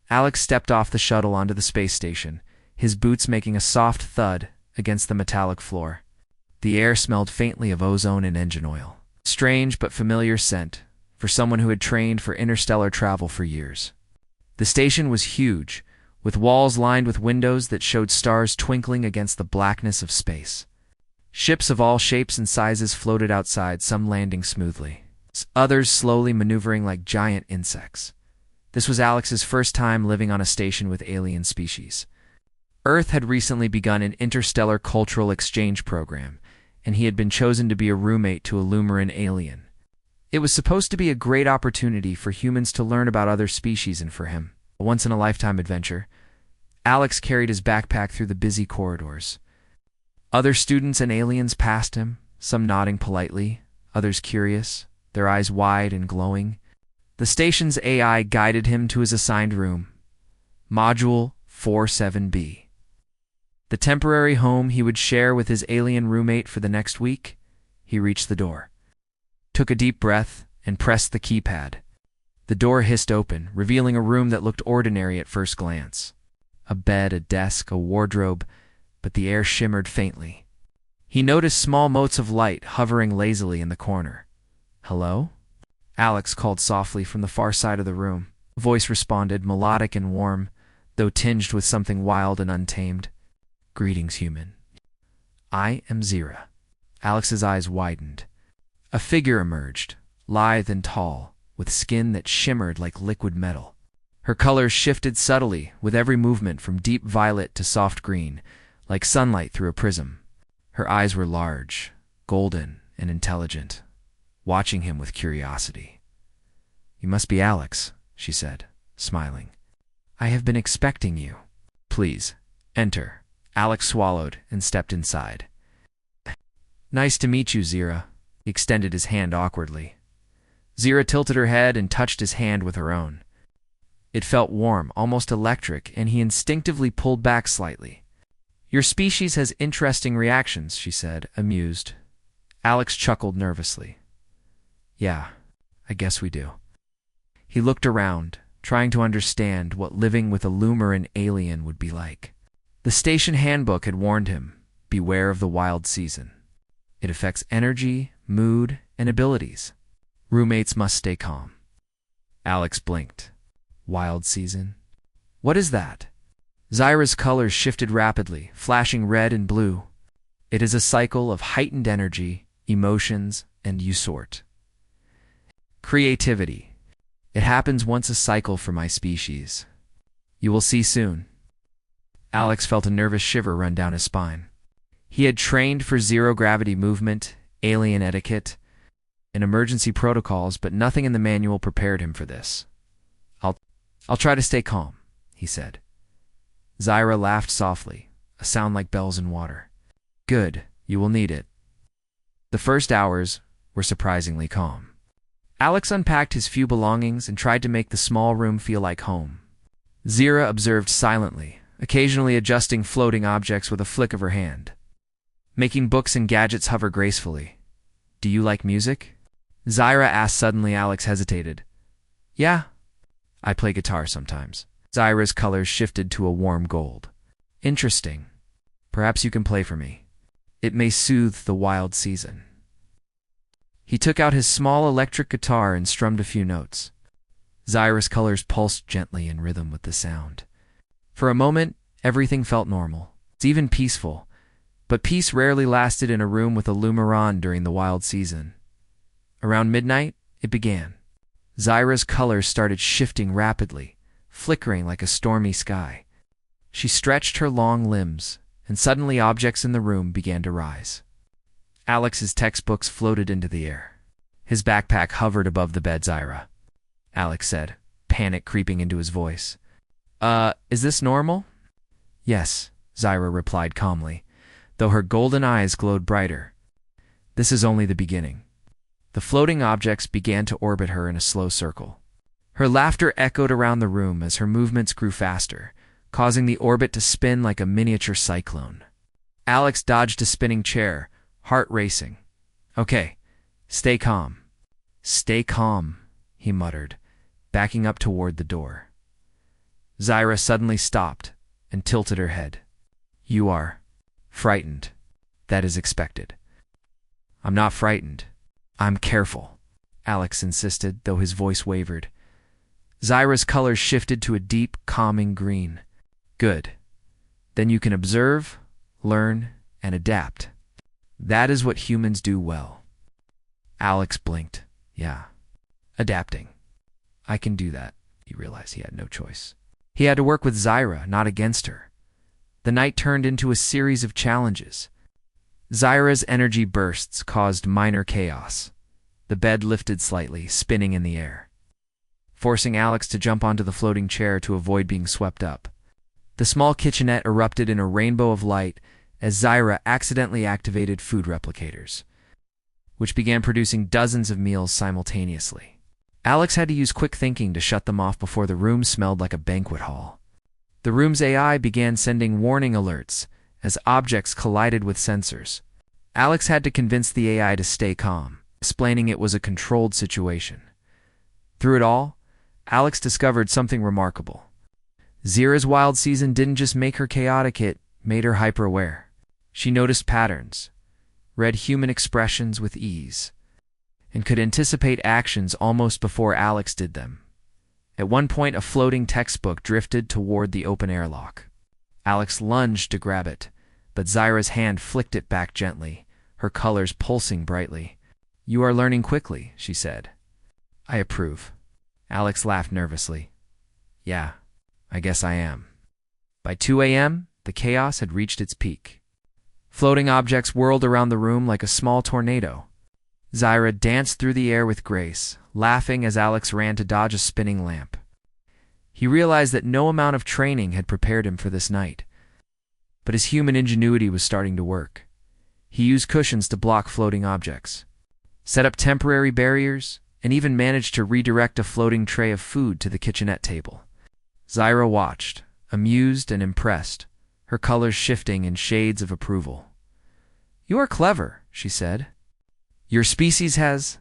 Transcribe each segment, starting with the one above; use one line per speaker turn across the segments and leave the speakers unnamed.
Alex stepped off the shuttle onto the space station, his boots making a soft thud against the metallic floor. The air smelled faintly of ozone and engine oil. Strange but familiar scent for someone who had trained for interstellar travel for years. The station was huge, with walls lined with windows that showed stars twinkling against the blackness of space. Ships of all shapes and sizes floated outside, some landing smoothly, others slowly maneuvering like giant insects. This was Alex's first time living on a station with alien species. Earth had recently begun an interstellar cultural exchange program, and he had been chosen to be a roommate to a Lumaran alien. It was supposed to be a great opportunity for humans to learn about other species, and for him, a once-in-a-lifetime adventure. Alex carried his backpack through the busy corridors. Other students and aliens passed him, some nodding politely, others curious, their eyes wide and glowing. The station's AI guided him to his assigned room, Module 47B. The temporary home he would share with his alien roommate for the next week. He reached the door, took a deep breath, and pressed the keypad. The door hissed open, revealing a room that looked ordinary at first glance. A bed, a desk, a wardrobe, but the air shimmered faintly. He noticed small motes of light hovering lazily in the corner. "Hello?" Alex called softly from the far side of the room. A voice responded, melodic and warm, though tinged with something wild and untamed. "Greetings, human. I am Zira." Alex's eyes widened. A figure emerged, lithe and tall, with skin that shimmered like liquid metal. Her colors shifted subtly with every movement, from deep violet to soft green, like sunlight through a prism. Her eyes were large, golden, and intelligent, watching him with curiosity. "You must be Alex," she said, smiling. "I have been expecting you. Please, enter." Alex swallowed and stepped inside. "Nice to meet you, Zira." He extended his hand awkwardly. Zira tilted her head and touched his hand with her own. It felt warm, almost electric, and he instinctively pulled back slightly. "Your species has interesting reactions," she said, amused. Alex chuckled nervously. "Yeah, I guess we do." He looked around, trying to understand what living with a Lumaran alien would be like. The station handbook had warned him, beware of the wild season. It affects energy, mood, and abilities. Roommates must stay calm. Alex blinked. Wild season? What is that? Zira's colors shifted rapidly, flashing red and blue. It is a cycle of heightened energy, emotions, and usort. Creativity. It happens once a cycle for my species. You will see soon. Alex felt a nervous shiver run down his spine. He had trained for zero-gravity movement, alien etiquette, and emergency protocols, but nothing in the manual prepared him for this. I'll try to stay calm," he said. Zira laughed softly, a sound like bells in water. "Good, you will need it." The first hours were surprisingly calm. Alex unpacked his few belongings and tried to make the small room feel like home. Zira observed silently, occasionally adjusting floating objects with a flick of her hand, making books and gadgets hover gracefully. "Do you like music?" Zira asked suddenly. Alex hesitated. "Yeah, I play guitar sometimes." Zira's colors shifted to a warm gold. "Interesting. Perhaps you can play for me. It may soothe the wild season." He took out his small electric guitar and strummed a few notes. Zira's colors pulsed gently in rhythm with the sound. For a moment, everything felt normal. It's even peaceful. But peace rarely lasted in a room with a Lumaran during the wild season. Around midnight, it began. Zira's colors started shifting rapidly, flickering like a stormy sky. She stretched her long limbs, and suddenly objects in the room began to rise. Alex's textbooks floated into the air. His backpack hovered above the bed. "Zira," Alex said, panic creeping into his voice. Is this normal?" "Yes," Zira replied calmly, though her golden eyes glowed brighter. "This is only the beginning." The floating objects began to orbit her in a slow circle. Her laughter echoed around the room as her movements grew faster, causing the orbit to spin like a miniature cyclone. Alex dodged a spinning chair, heart racing. "Okay, stay calm." "Stay calm," he muttered, backing up toward the door. Zyra suddenly stopped and tilted her head. You are frightened. That is expected. I'm not frightened. I'm careful, Alex insisted, though his voice wavered. Zyra's colors shifted to a deep, calming green. Good. Then you can observe, learn, and adapt. That is what humans do well. Alex blinked. Yeah. Adapting. I can do that. He realized he had no choice. He had to work with Zyra, not against her. The night turned into a series of challenges. Zyra's energy bursts caused minor chaos. The bed lifted slightly, spinning in the air, forcing Alex to jump onto the floating chair to avoid being swept up. The small kitchenette erupted in a rainbow of light as Zyra accidentally activated food replicators, which began producing dozens of meals simultaneously. Alex had to use quick thinking to shut them off before the room smelled like a banquet hall. The room's AI began sending warning alerts as objects collided with sensors. Alex had to convince the AI to stay calm, explaining it was a controlled situation. Through it all, Alex discovered something remarkable. Zyra's wild season didn't just make her chaotic, it made her hyper-aware. She noticed patterns, read human expressions with ease, and could anticipate actions almost before Alex did them. At one point, a floating textbook drifted toward the open airlock. Alex lunged to grab it, but Zyra's hand flicked it back gently, her colors pulsing brightly. You are learning quickly, she said. I approve. Alex laughed nervously. Yeah, I guess I am. By 2 a.m., the chaos had reached its peak. Floating objects whirled around the room like a small tornado. Zyra danced through the air with grace, laughing as Alex ran to dodge a spinning lamp. He realized that no amount of training had prepared him for this night. But his human ingenuity was starting to work. He used cushions to block floating objects, set up temporary barriers, and even managed to redirect a floating tray of food to the kitchenette table. Zyra watched, amused and impressed, her colors shifting in shades of approval. You are clever, she said. Your species has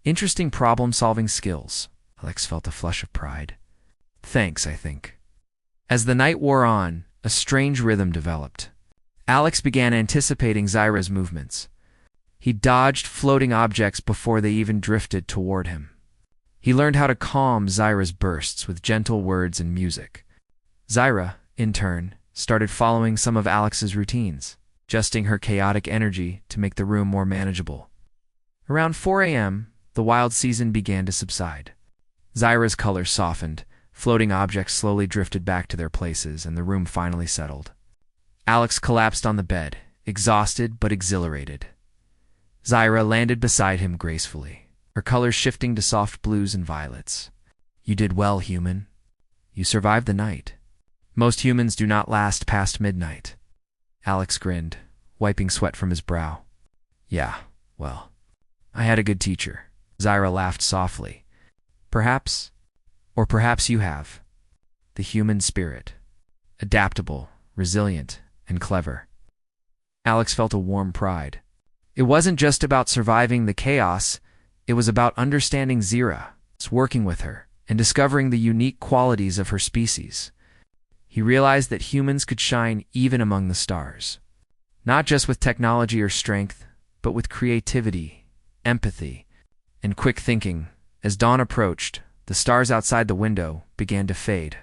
interesting problem-solving skills. Alex felt a flush of pride. Thanks, I think. As the night wore on, a strange rhythm developed. Alex began anticipating Zyra's movements. He dodged floating objects before they even drifted toward him. He learned how to calm Zyra's bursts with gentle words and music. Zyra, in turn, started following some of Alex's routines, adjusting her chaotic energy to make the room more manageable. Around 4 a.m., the wild season began to subside. Zyra's colors softened, floating objects slowly drifted back to their places, and the room finally settled. Alex collapsed on the bed, exhausted but exhilarated. Zyra landed beside him gracefully, her colors shifting to soft blues and violets. You did well, human. You survived the night. Most humans do not last past midnight. Alex grinned, wiping sweat from his brow. Yeah, well, I had a good teacher. Zyra laughed softly. Perhaps, or perhaps you have, the human spirit. Adaptable, resilient, and clever. Alex felt a warm pride. It wasn't just about surviving the chaos, it was about understanding Zyra, working with her, and discovering the unique qualities of her species. He realized that humans could shine even among the stars. Not just with technology or strength, but with creativity, empathy, and quick thinking. As dawn approached, the stars outside the window began to fade,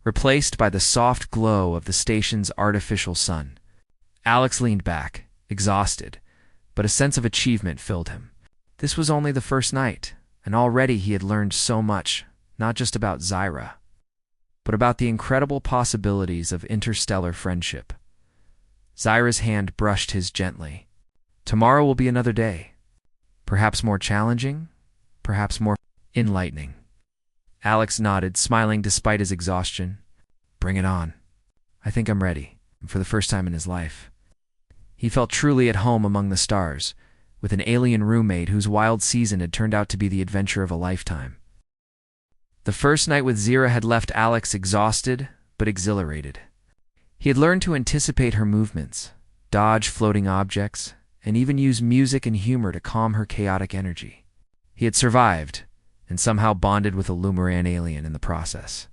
replaced by the soft glow of the station's artificial sun. Alex leaned back, exhausted, but a sense of achievement filled him. This was only the first night, and already he had learned so much, not just about Zyra, but about the incredible possibilities of interstellar friendship. Zyra's hand brushed his gently. Tomorrow will be another day. Perhaps more challenging, perhaps more enlightening. Alex nodded, smiling despite his exhaustion. Bring it on. I think I'm ready, for the first time in his life. He felt truly at home among the stars, with an alien roommate whose wild season had turned out to be the adventure of a lifetime. The first night with Zyra had left Alex exhausted but exhilarated. He had learned to anticipate her movements, dodge floating objects, and even use music and humor to calm her chaotic energy. He had survived, and somehow bonded with a Lumaran alien in the process.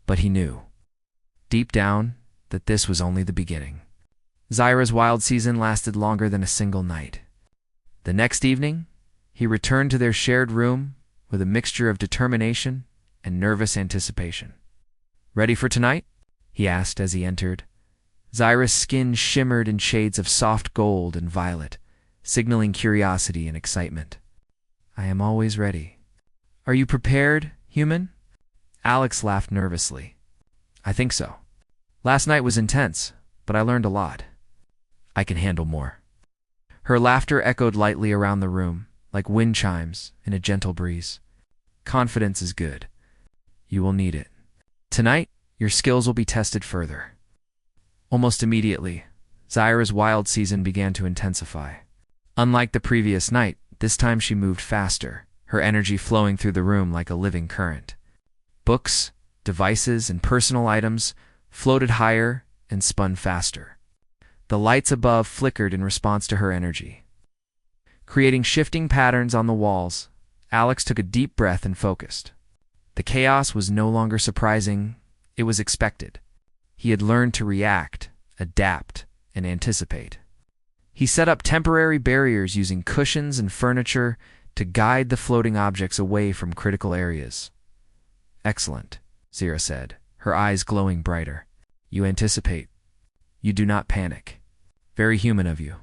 But he knew, deep down, that this was only the beginning. Zyra's wild season lasted longer than a single night. The next evening, he returned to their shared room with a mixture of determination and nervous anticipation. "Ready for tonight?" he asked as he entered. Zyra's skin shimmered in shades of soft gold and violet, signaling curiosity and excitement. "I am always ready." "Are you prepared, human?" Alex laughed nervously. "I think so. Last night was intense, but I learned a lot. I can handle more." Her laughter echoed lightly around the room, like wind chimes in a gentle breeze. "Confidence is good. You will need it. Tonight, your skills will be tested further." Almost immediately, Zyra's wild season began to intensify. Unlike the previous night, this time she moved faster, her energy flowing through the room like a living current. Books, devices, and personal items floated higher and spun faster. The lights above flickered in response to her energy. Creating shifting patterns on the walls, Alex took a deep breath and focused. The chaos was no longer surprising, it was expected. He had learned to react, adapt, and anticipate. He set up temporary barriers using cushions and furniture to guide the floating objects away from critical areas. "Excellent," Zyra said, her eyes glowing brighter. "You anticipate. You do not panic. Very human of you."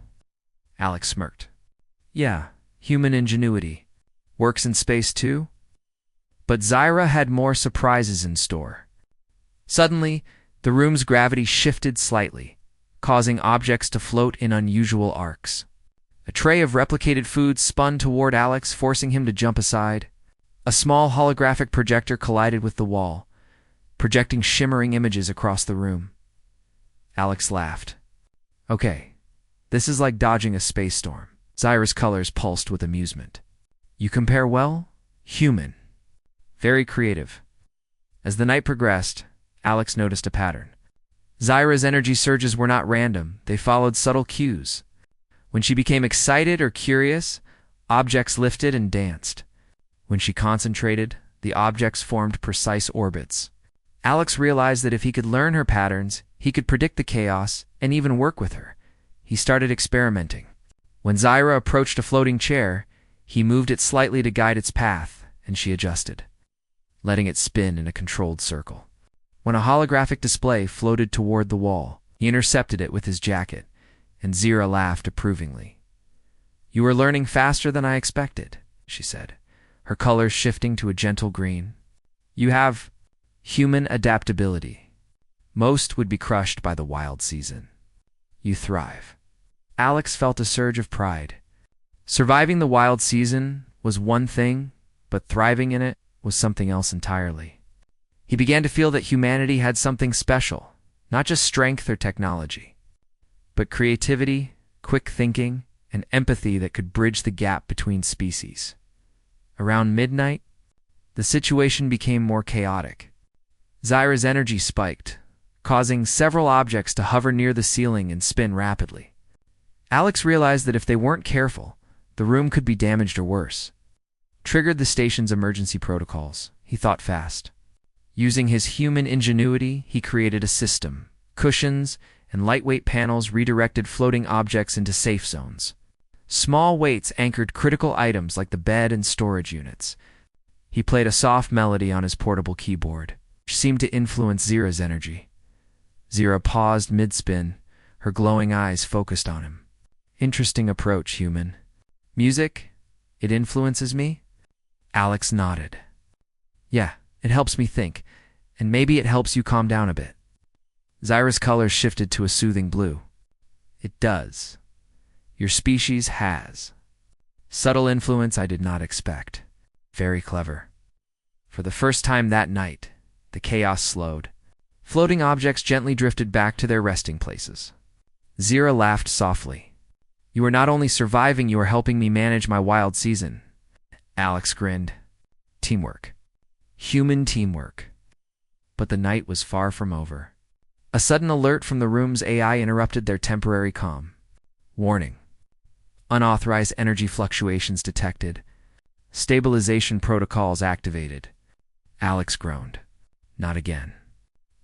Alex smirked. "Yeah, human ingenuity. Works in space too?" But Zyra had more surprises in store. Suddenly, the room's gravity shifted slightly, causing objects to float in unusual arcs. A tray of replicated food spun toward Alex, forcing him to jump aside. A small holographic projector collided with the wall, projecting shimmering images across the room. Alex laughed. "Okay, this is like dodging a space storm." Zyra's colors pulsed with amusement. "You compare well? Human. Very creative." As the night progressed, Alex noticed a pattern. Zyra's energy surges were not random, they followed subtle cues. When she became excited or curious, objects lifted and danced. When she concentrated, the objects formed precise orbits. Alex realized that if he could learn her patterns, he could predict the chaos and even work with her. He started experimenting. When Zyra approached a floating chair, he moved it slightly to guide its path, and she adjusted, letting it spin in a controlled circle. When a holographic display floated toward the wall, he intercepted it with his jacket, and Zyra laughed approvingly. "You are learning faster than I expected," she said, her colors shifting to a gentle green. "You have human adaptability. Most would be crushed by the wild season. You thrive." Alex felt a surge of pride. Surviving the wild season was one thing, but thriving in it was something else entirely. He began to feel that humanity had something special, not just strength or technology, but creativity, quick thinking, and empathy that could bridge the gap between species. Around midnight, the situation became more chaotic. Zyra's energy spiked, causing several objects to hover near the ceiling and spin rapidly. Alex realized that if they weren't careful, the room could be damaged or worse. Triggered the station's emergency protocols, he thought fast. Using his human ingenuity, he created a system. Cushions and lightweight panels redirected floating objects into safe zones. Small weights anchored critical items like the bed and storage units. He played a soft melody on his portable keyboard, which seemed to influence Zyra's energy. Zyra paused mid-spin, her glowing eyes focused on him. "Interesting approach, human. Music? It influences me?" Alex nodded. "Yeah, it helps me think, and maybe it helps you calm down a bit." Zyra's colors shifted to a soothing blue. "It does. Your species has. Subtle influence I did not expect. Very clever." For the first time that night, the chaos slowed. Floating objects gently drifted back to their resting places. Zyra laughed softly. "You are not only surviving, you are helping me manage my wild season." Alex grinned. Teamwork. Human teamwork. But the night was far from over. A sudden alert from the room's AI interrupted their temporary calm. Warning. Unauthorized energy fluctuations detected. Stabilization protocols activated. Alex groaned. Not again.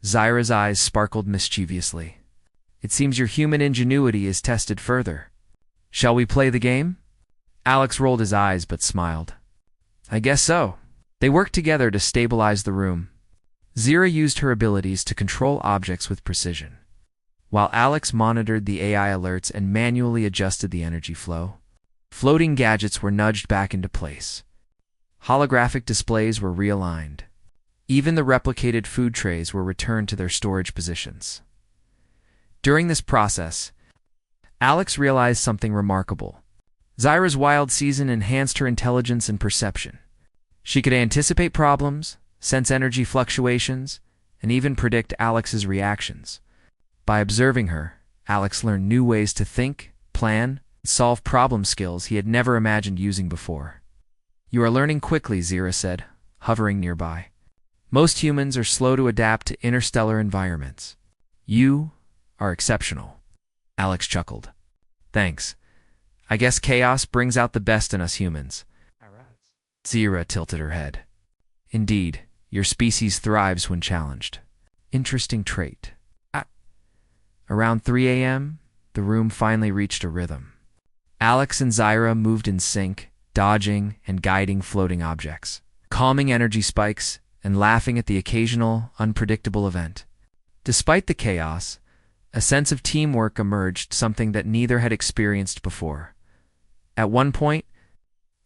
Zyra's eyes sparkled mischievously. It seems your human ingenuity is tested further. Shall we play the game? Alex rolled his eyes but smiled. I guess so. They worked together to stabilize the room. Zyra used her abilities to control objects with precision, while Alex monitored the AI alerts and manually adjusted the energy flow. Floating gadgets were nudged back into place. Holographic displays were realigned. Even the replicated food trays were returned to their storage positions. During this process, Alex realized something remarkable. Zyra's wild season enhanced her intelligence and perception. She could anticipate problems, sense energy fluctuations, and even predict Alex's reactions. By observing her, Alex learned new ways to think, plan, and solve problem skills he had never imagined using before. You are learning quickly, Zyra said, hovering nearby. Most humans are slow to adapt to interstellar environments. You are exceptional. Alex chuckled. Thanks. I guess chaos brings out the best in us humans. Zyra tilted her head. Indeed, your species thrives when challenged. Interesting trait. Around 3 a.m., the room finally reached a rhythm. Alex and Zyra moved in sync, dodging and guiding floating objects, calming energy spikes, and laughing at the occasional, unpredictable event. Despite the chaos, a sense of teamwork emerged, something that neither had experienced before. At one point,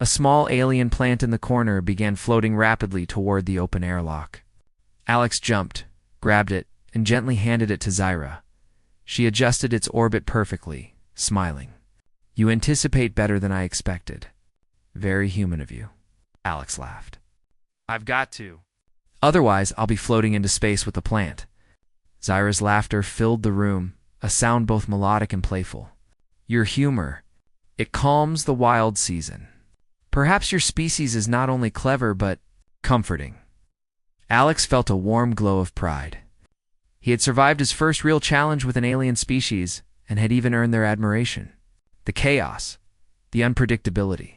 a small alien plant in the corner began floating rapidly toward the open airlock. Alex jumped, grabbed it, and gently handed it to Zyra. She adjusted its orbit perfectly, smiling. You anticipate better than I expected. Very human of you. Alex laughed. I've got to. Otherwise, I'll be floating into space with the plant. Zyra's laughter filled the room, a sound both melodic and playful. Your humor. It calms the wild season. Perhaps your species is not only clever, but comforting. Alex felt a warm glow of pride. He had survived his first real challenge with an alien species and had even earned their admiration. The chaos, the unpredictability,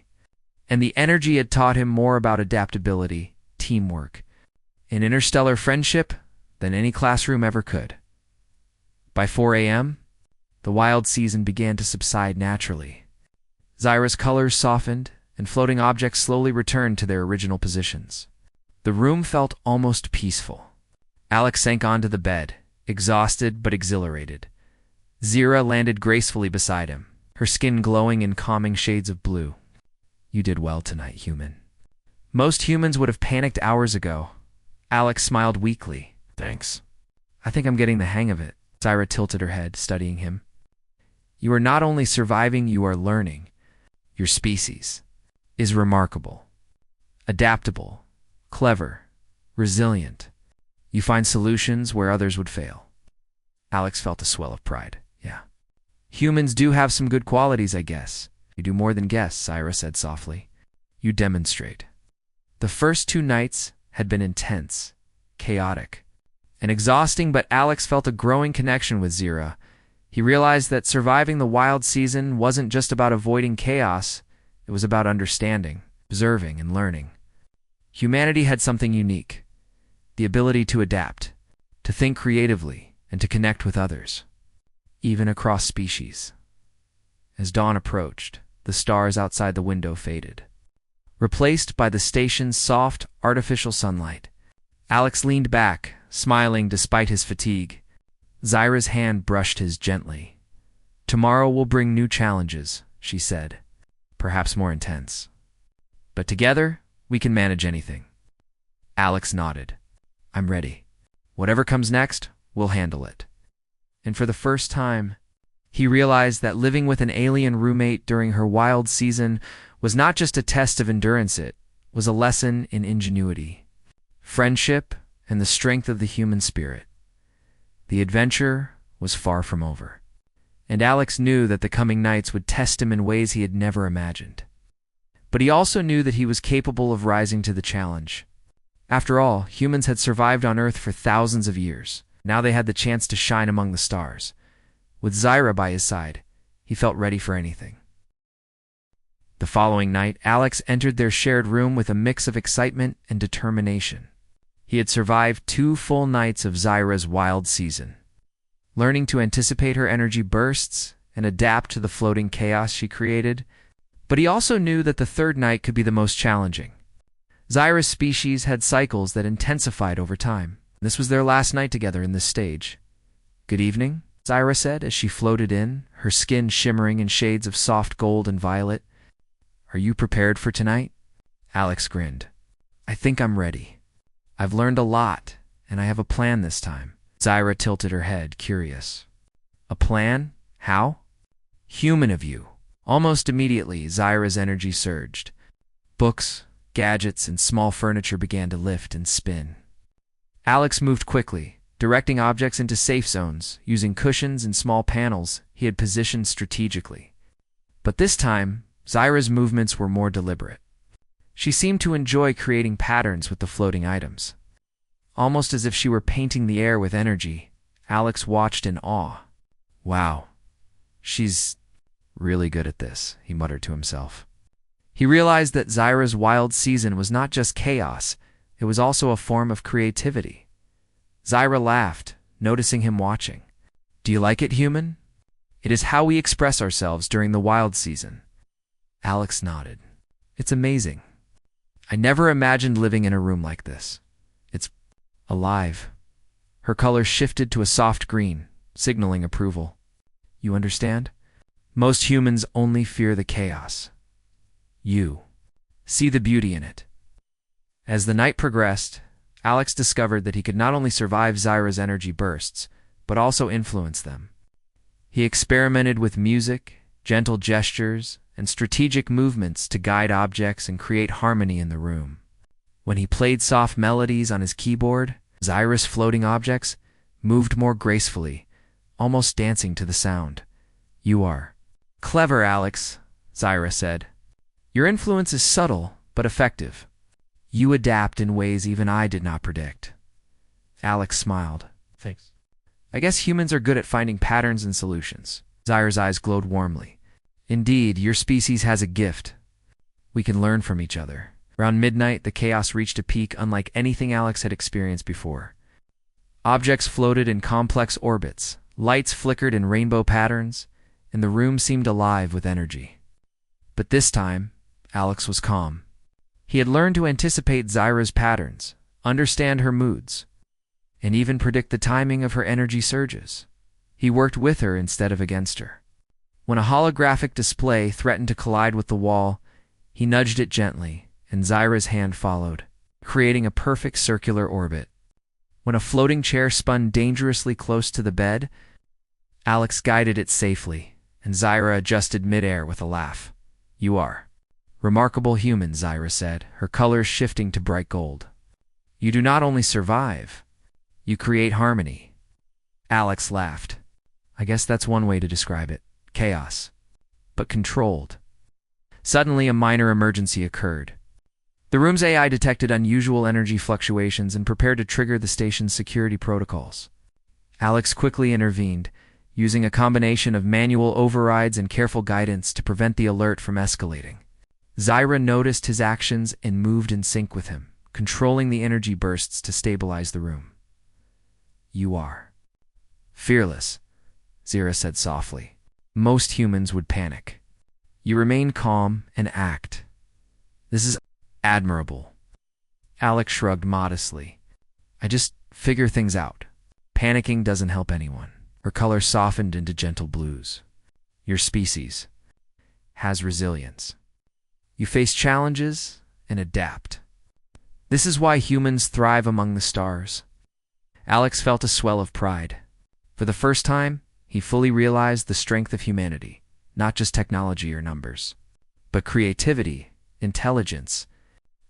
and the energy had taught him more about adaptability, teamwork, and interstellar friendship than any classroom ever could. By 4 a.m., the wild season began to subside naturally. Zyra's colors softened, and floating objects slowly returned to their original positions. The room felt almost peaceful. Alex sank onto the bed, exhausted but exhilarated. Zyra landed gracefully beside him, her skin glowing in calming shades of blue. You did well tonight, human. Most humans would have panicked hours ago. Alex smiled weakly. Thanks. I think I'm getting the hang of it. Zyra tilted her head, studying him. You are not only surviving, you are learning. Your species is remarkable, adaptable, clever, resilient. You find solutions where others would fail. Alex felt a swell of pride. Yeah. Humans do have some good qualities, I guess. You do more than guess, Zyra said softly. You demonstrate. The first 2 nights had been intense, chaotic, and exhausting, but Alex felt a growing connection with Zyra. He realized that surviving the wild season wasn't just about avoiding chaos, it was about understanding, observing, and learning. Humanity had something unique, the ability to adapt, to think creatively, and to connect with others, even across species. As dawn approached, the stars outside the window faded, replaced by the station's soft, artificial sunlight. Alex leaned back, smiling despite his fatigue. Zyra's hand brushed his gently. Tomorrow will bring new challenges, she said, perhaps more intense. But together, we can manage anything. Alex nodded. I'm ready. Whatever comes next, we'll handle it. And for the first time, he realized that living with an alien roommate during her wild season was not just a test of endurance, it was a lesson in ingenuity, friendship, and the strength of the human spirit. The adventure was far from over, and Alex knew that the coming nights would test him in ways he had never imagined. But he also knew that he was capable of rising to the challenge. After all, humans had survived on Earth for thousands of years. Now they had the chance to shine among the stars. With Zyra by his side, he felt ready for anything. The following night, Alex entered their shared room with a mix of excitement and determination. He had survived 2 full nights of Zyra's wild season, learning to anticipate her energy bursts and adapt to the floating chaos she created. But he also knew that the 3rd night could be the most challenging. Zyra's species had cycles that intensified over time. This was their last night together in this stage. "Good evening," Zyra said as she floated in, her skin shimmering in shades of soft gold and violet. "Are you prepared for tonight?" Alex grinned. "I think I'm ready. I've learned a lot, and I have a plan this time." Zyra tilted her head, curious. "A plan? How?" "Human of you." Almost immediately, Zyra's energy surged. Books, gadgets, and small furniture began to lift and spin. Alex moved quickly, directing objects into safe zones, using cushions and small panels he had positioned strategically. But this time, Zyra's movements were more deliberate. She seemed to enjoy creating patterns with the floating items. Almost as if she were painting the air with energy, Alex watched in awe. "Wow, she's really good at this," he muttered to himself. He realized that Zyra's wild season was not just chaos, it was also a form of creativity. Zyra laughed, noticing him watching. "Do you like it, human? It is how we express ourselves during the wild season." Alex nodded. "It's amazing. I never imagined living in a room like this. It's alive." Her color shifted to a soft green, signaling approval. "You understand? Most humans only fear the chaos. You see the beauty in it." As the night progressed, Alex discovered that he could not only survive Zyra's energy bursts, but also influence them. He experimented with music, gentle gestures, and strategic movements to guide objects and create harmony in the room. When he played soft melodies on his keyboard, Zyra's floating objects moved more gracefully, almost dancing to the sound. "You are clever, Alex," Zyra said. "Your influence is subtle, but effective. You adapt in ways even I did not predict." Alex smiled. "Thanks. I guess humans are good at finding patterns and solutions." Zyra's eyes glowed warmly. "Indeed, your species has a gift. We can learn from each other." Around midnight, the chaos reached a peak unlike anything Alex had experienced before. Objects floated in complex orbits, lights flickered in rainbow patterns, and the room seemed alive with energy. But this time, Alex was calm. He had learned to anticipate Zyra's patterns, understand her moods, and even predict the timing of her energy surges. He worked with her instead of against her. When a holographic display threatened to collide with the wall, he nudged it gently, and Zyra's hand followed, creating a perfect circular orbit. When a floating chair spun dangerously close to the bed, Alex guided it safely, and Zyra adjusted midair with a laugh. "You are remarkable human," Zyra said, her colors shifting to bright gold. "You do not only survive, you create harmony." Alex laughed. "I guess that's one way to describe it. Chaos, but controlled." Suddenly, a minor emergency occurred. The room's AI detected unusual energy fluctuations and prepared to trigger the station's security protocols. Alex quickly intervened, using a combination of manual overrides and careful guidance to prevent the alert from escalating. Zyra noticed his actions and moved in sync with him, controlling the energy bursts to stabilize the room. "You are fearless," Zyra said softly. "Most humans would panic. You remain calm and act. This is admirable." Alex shrugged modestly. "I just figure things out. Panicking doesn't help anyone." Her color softened into gentle blues. "Your species has resilience. You face challenges and adapt. This is why humans thrive among the stars." Alex felt a swell of pride. For the first time, he fully realized the strength of humanity, not just technology or numbers, but creativity, intelligence,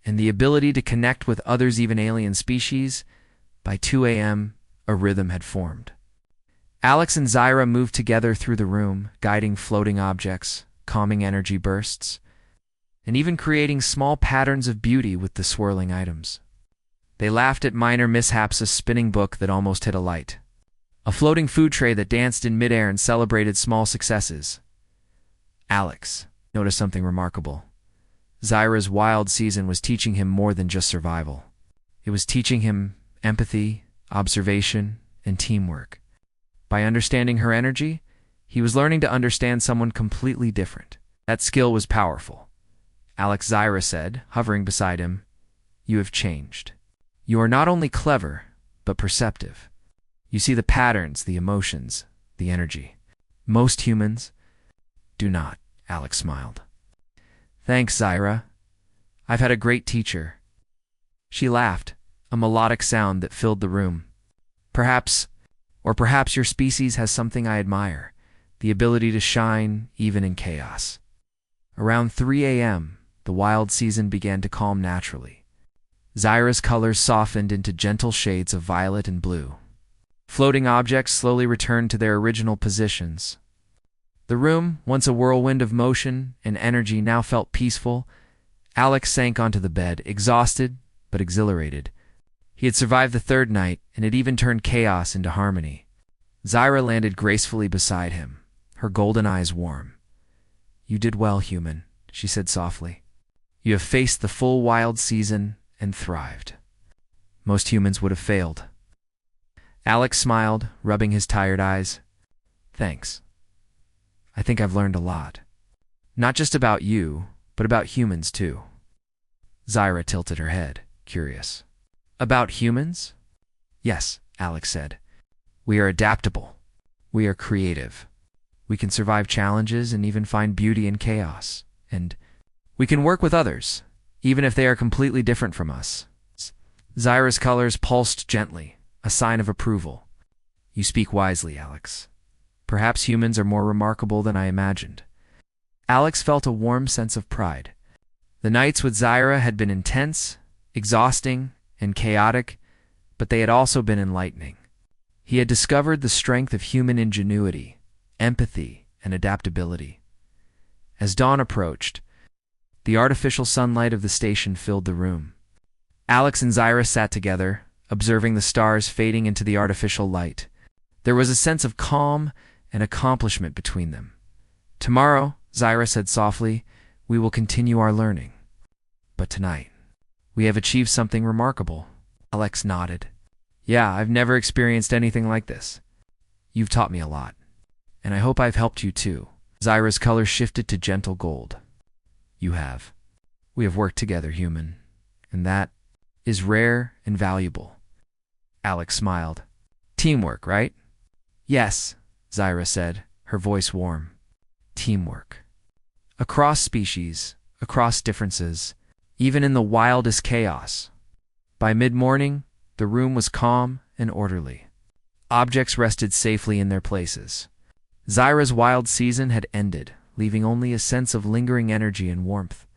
and the ability to connect with others, even alien species. By 2 a.m., a rhythm had formed. Alex and Zyra moved together through the room, guiding floating objects, calming energy bursts, and even creating small patterns of beauty with the swirling items. They laughed at minor mishaps, a spinning book that almost hit a light, a floating food tray that danced in midair, and celebrated small successes. Alex noticed something remarkable. Zyra's wild season was teaching him more than just survival. It was teaching him empathy, observation, and teamwork. By understanding her energy, he was learning to understand someone completely different. That skill was powerful. Alex, Zyra said, hovering beside him, "You have changed. You are not only clever, but perceptive. You see the patterns, the emotions, the energy. Most humans do not," Alex smiled. "Thanks, Zyra. I've had a great teacher." She laughed, a melodic sound that filled the room. Perhaps your species has something I admire, the ability to shine even in chaos." Around 3 a.m., the wild season began to calm naturally. Zyra's colors softened into gentle shades of violet and blue. Floating objects slowly returned to their original positions. The room, once a whirlwind of motion and energy, now felt peaceful. Alex sank onto the bed, exhausted but exhilarated. He had survived the third night and had even turned chaos into harmony. Zyra landed gracefully beside him, her golden eyes warm. "You did well, human," she said softly. "You have faced the full wild season and thrived. Most humans would have failed." Alex smiled, rubbing his tired eyes. "Thanks. I think I've learned a lot. Not just about you, but about humans too." Zyra tilted her head, curious. "About humans?" "Yes," Alex said. "We are adaptable. We are creative. We can survive challenges and even find beauty in chaos. And we can work with others, even if they are completely different from us." Zyra's colors pulsed gently, a sign of approval. "You speak wisely, Alex. Perhaps humans are more remarkable than I imagined." Alex felt a warm sense of pride. The nights with Zyra had been intense, exhausting, and chaotic, but they had also been enlightening. He had discovered the strength of human ingenuity, empathy, and adaptability. As dawn approached, the artificial sunlight of the station filled the room. Alex and Zyra sat together, observing the stars fading into the artificial light. There was a sense of calm and accomplishment between them. "Tomorrow," Zyra said softly, "we will continue our learning. But tonight, we have achieved something remarkable." Alex nodded. "Yeah, I've never experienced anything like this. You've taught me a lot. And I hope I've helped you too." Zyra's color shifted to gentle gold. "You have. We have worked together, human. And that is rare and valuable." Alex smiled. "Teamwork, right?" "Yes," Zyra said, her voice warm. "Teamwork. Across species, across differences, even in the wildest chaos." By mid-morning, the room was calm and orderly. Objects rested safely in their places. Zyra's wild season had ended, leaving only a sense of lingering energy and warmth.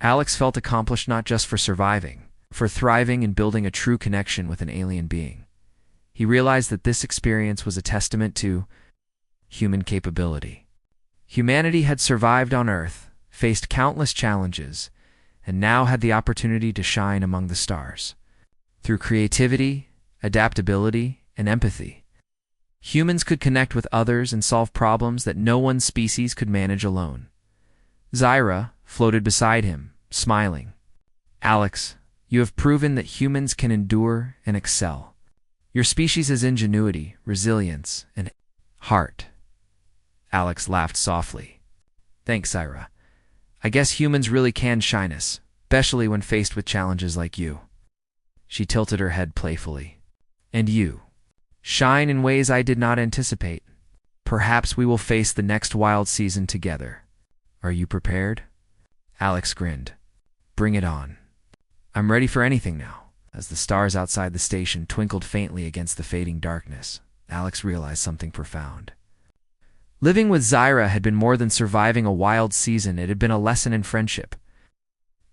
Alex felt accomplished not just for surviving, for thriving and building a true connection with an alien being. He realized that this experience was a testament to human capability. Humanity had survived on Earth, faced countless challenges, and now had the opportunity to shine among the stars. Through creativity, adaptability, and empathy, humans could connect with others and solve problems that no one species could manage alone. Zyra floated beside him, smiling. "Alex, you have proven that humans can endure and excel. Your species has ingenuity, resilience, and heart." Alex laughed softly. "Thanks, Zyra. I guess humans really can shine us, especially when faced with challenges like you." She tilted her head playfully. "And you shine in ways I did not anticipate. Perhaps we will face the next wild season together. Are you prepared?" Alex grinned. "Bring it on. I'm ready for anything now." As the stars outside the station twinkled faintly against the fading darkness, Alex realized something profound. Living with Zyra had been more than surviving a wild season. It had been a lesson in friendship,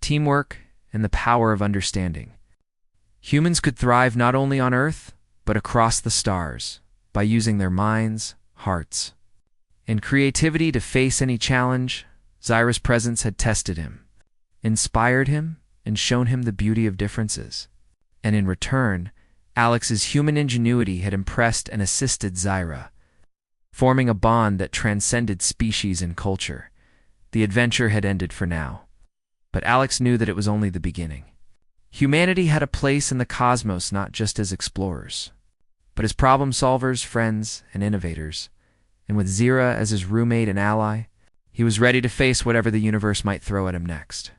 teamwork, and the power of understanding. Humans could thrive not only on Earth, but across the stars, by using their minds, hearts, and creativity to face any challenge. Zyra's presence had tested him, inspired him, and shown him the beauty of differences. And in return, Alex's human ingenuity had impressed and assisted Zyra, forming a bond that transcended species and culture. The adventure had ended for now, but Alex knew that it was only the beginning. Humanity had a place in the cosmos not just as explorers, but as problem solvers, friends, and innovators. And with Zira as his roommate and ally, he was ready to face whatever the universe might throw at him next.